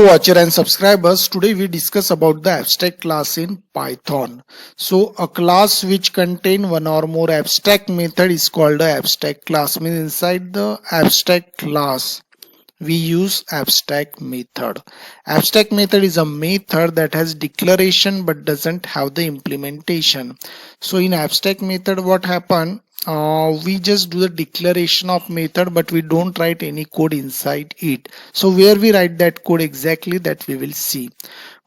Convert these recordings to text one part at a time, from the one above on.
watcher and subscribers, today we discuss about the abstract class in Python. So a class which contain one or more abstract method is called a abstract class. Means inside the abstract class we use abstract method. Abstract method is a method that has declaration but doesn't have the implementation. So in abstract method what happen, we just do the declaration of method but we don't write any code inside it. So where we write that code exactly, that we will see.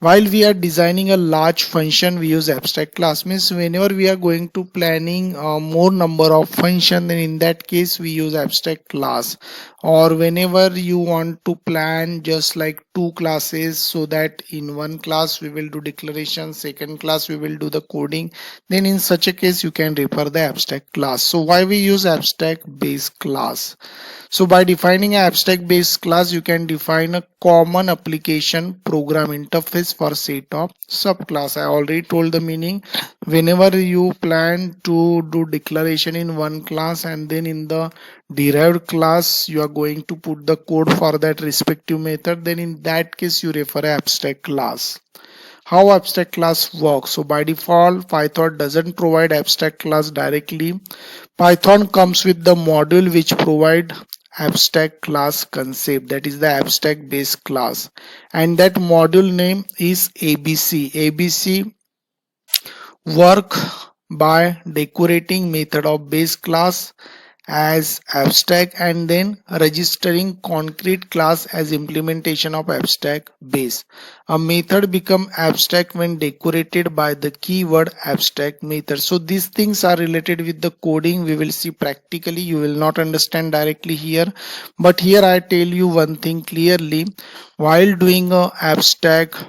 While we are designing a large function, we use abstract class. Means whenever we are going to planning more number of function, then in that case we use abstract class. Or whenever you want to plan just like two classes, so that in one class we will do declaration, second class we will do the coding, then in such a case you can refer the abstract class. So why we use abstract base class? So by defining an abstract base class, you can define a common application program interface for set of subclass. I already told the meaning. Whenever you plan to do declaration in one class and then in the derived class you are going to put the code for that respective method, then in that case you refer abstract class. How abstract class works? So by default Python doesn't provide abstract class directly. Python comes with the module which provide abstract class concept, that is the abstract base class, and that module name is ABC. ABC work by decorating method of base class as abstract and then registering concrete class as implementation of abstract base. A method become abstract when decorated by the keyword abstract method. So these things are related with the coding. We will see practically. You will not understand directly here, but here I tell you one thing clearly. While doing a abstract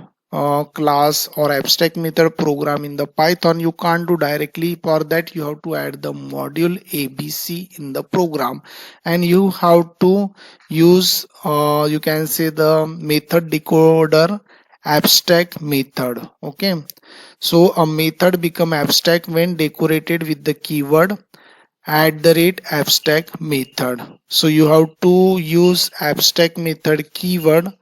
class or abstract method program in the Python, you can't do directly. For that you have to add the module ABC in the program, and you have to use you can say the method decoder abstract method. Okay, so a method become abstract when decorated with the keyword @abstract method. So you have to use abstract method keyword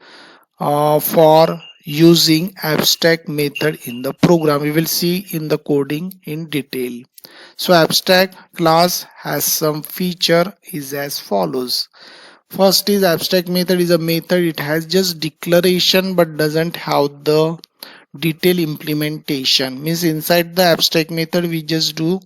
for using abstract method in the program. We will see in the coding in detail. So abstract class has some feature is as follows. First is abstract method is a method, it has just declaration but doesn't have the detail implementation. Means inside the abstract method we just do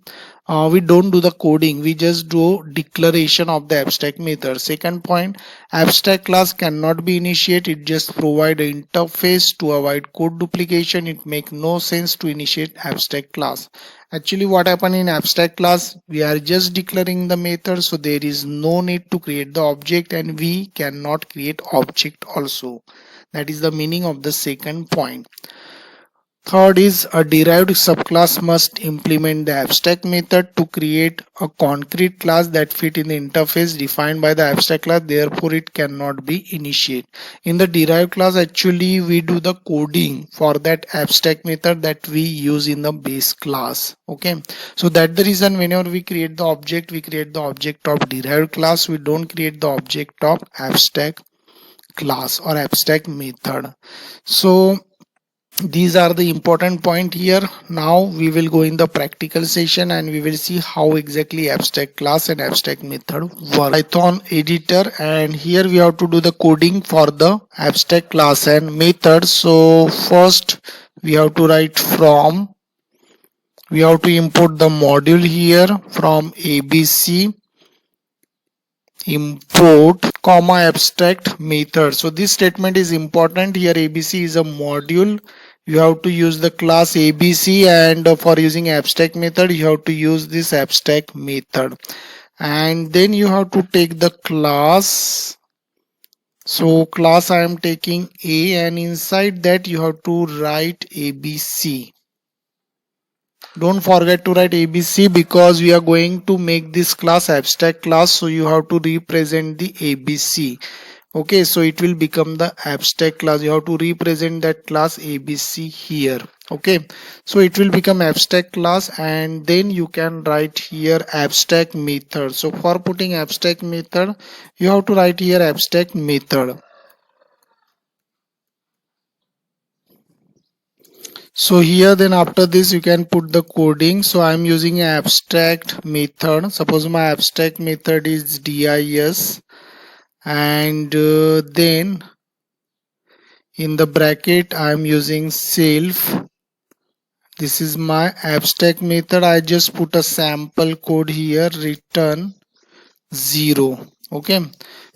we don't do the coding, we just do declaration of the abstract method. Second point, abstract class cannot be initiated, it just provide an interface to avoid code duplication. It make no sense to initiate abstract class. Actually what happen in abstract class, we are just declaring the method, so there is no need to create the object and we cannot create object also. That is the meaning of the second point. Third is a derived subclass must implement the abstract method to create a concrete class that fit in the interface defined by the abstract class, therefore it cannot be initiated. In the derived class actually we do the coding for that abstract method that we use in the base class. Okay, so that's the reason whenever we create the object, we create the object of derived class, we don't create the object of abstract class or abstract method. So these are the important point here. Now we will go in the practical session and we will see how exactly abstract class and abstract method work. Python editor, and here we have to do the coding for the abstract class and method. So first we have to write from, we have to import the module here from ABC import comma abstract method. So this statement is important here. ABC is a module, you have to use the class ABC, and for using abstract method you have to use this abstract method, and then you have to take the class. So class I am taking A, and inside that you have to write ABC. Don't forget to write ABC because we are going to make this class abstract class, so you have to represent the ABC. Okay, so it will become the abstract class, you have to represent that class ABC here. Okay, so it will become abstract class, and then you can write here abstract method. So for putting abstract method you have to write here abstract method. So here then after this you can put the coding. So I'm using an abstract method. Suppose my abstract method is dis, and then in the bracket I'm using self. This is my abstract method. I just put a sample code here, return 0. Okay,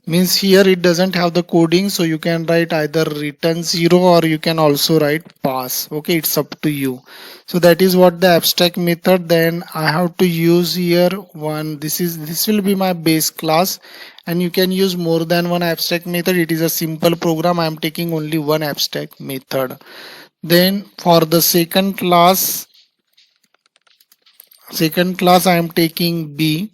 means here it doesn't have the coding, so you can write either return 0 or you can also write pass. Okay, it's up to you. So that is what the abstract method. Then I have to use here one. This will be my base class, and you can use more than one abstract method. It is a simple program. I am taking only one abstract method. Then for the second class I am taking b,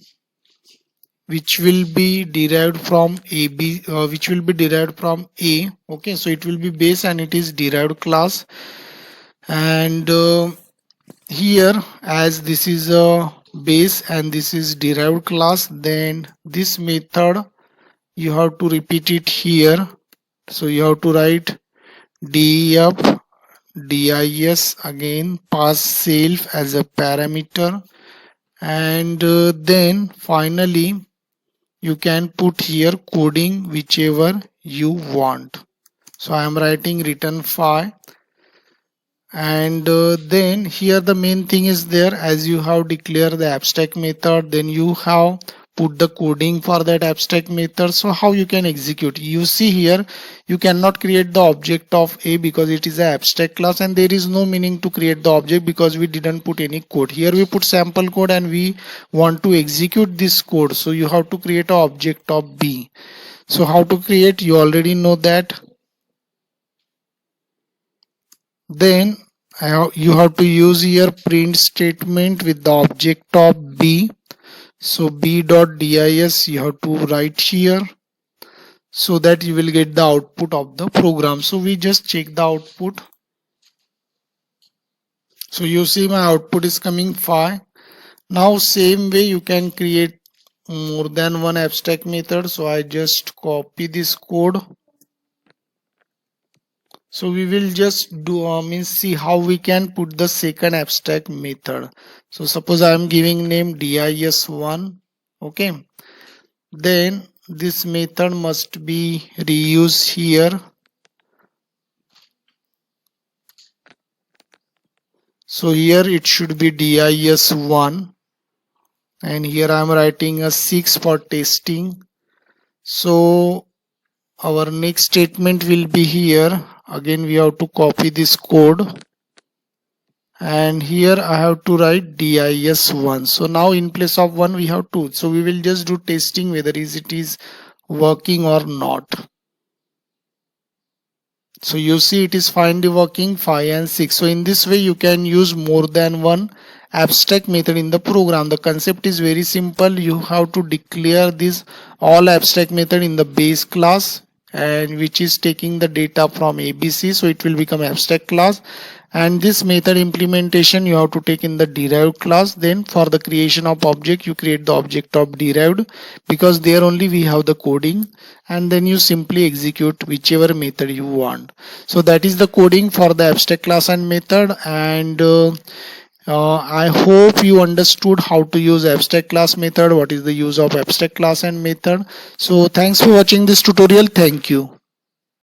which will be derived from which will be derived from a. Okay, so it will be base and it is derived class. And here, as this is a base and this is derived class, then this method you have to repeat it here. So you have to write def dis, again pass self as a parameter, and then finally you can put here coding whichever you want. So I am writing return 5, and then here the main thing is there. As you have declared the abstract method, then you have put the coding for that abstract method. So how you can execute? You see here you cannot create the object of a because it is an abstract class, and there is no meaning to create the object because we didn't put any code. Here we put sample code and we want to execute this code, so you have to create an object of b. So how to create, you already know that. Then you have to use here print statement with the object of b. So b.dis you have to write here, so that you will get the output of the program. So we just check the output. So you see my output is coming 5. Now same way you can create more than one abstract method. So I just copy this code. So we will just do see how we can put the second abstract method. So suppose I am giving name dis1. Okay, then this method must be reused here. So here it should be dis1, and here I am writing a 6 for testing. So our next statement will be here. Again we have to copy this code, and here I have to write dis1. So now in place of 1 we have 2. So we will just do testing whether it is working or not. So you see it is finally working 5 and 6. So in this way you can use more than one abstract method in the program. The concept is very simple. You have to declare this all abstract method in the base class, and which is taking the data from ABC, so it will become abstract class. And this method implementation you have to take in the derived class. Then for the creation of object, you create the object of derived, because there only we have the coding, and then you simply execute whichever method you want. So that is the coding for the abstract class and method. And I hope you understood how to use abstract class method, what is the use of abstract class and method. So thanks for watching this tutorial. Thank you.